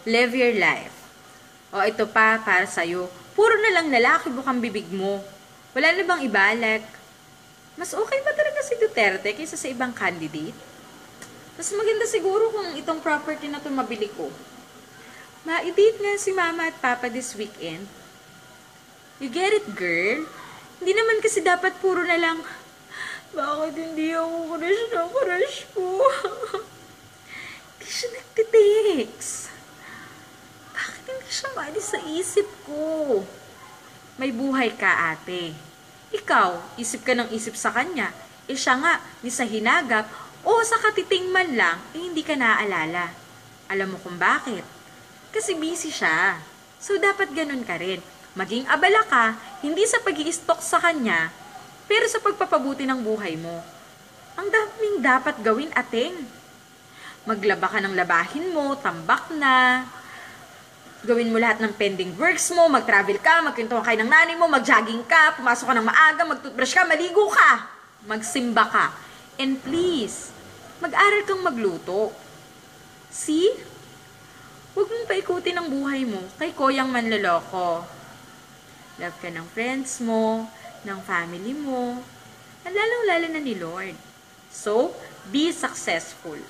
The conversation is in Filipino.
Live your life. O ito pa, para sa'yo. Puro na lang lalaki bukang bibig mo. Wala na bang ibalik? Mas okay ba talaga si Duterte kaysa sa ibang candidate? Mas maganda siguro kung itong property na ito mabili ko. Ma-date nga si Mama at Papa this weekend. You get it, girl? Hindi naman kasi dapat puro na lang, bakit hindi ako crush na crush ko? Hindi siya nagtitext. Bakit hindi siya maalis sa isip ko? May buhay ka, ate. Ikaw, isip ka ng isip sa kanya. Siya nga, ni sa hinagap o sa katiting man lang, hindi ka naaalala. Alam mo kung bakit? Kasi busy siya. So, dapat ganun ka rin. Maging abala ka, hindi sa pag-i-stalk sa kanya, pero sa pagpapabuti ng buhay mo. Ang daming dapat gawin, ating. Maglaba ka ng labahin mo, tambak na. Gawin mo lahat ng pending works mo, mag-travel ka, magkwentuhan kayo ng nanay mo, mag-jogging ka, pumasok ka ng maaga, mag-toothbrush ka, maligo ka, magsimba ka. And please, mag-aral kang magluto. See? Huwag mong paikutin ang buhay mo kay Koyang Manloloko. Love ka ng friends mo, ng family mo, at lalong-lalo na ni Lord. So, be successful.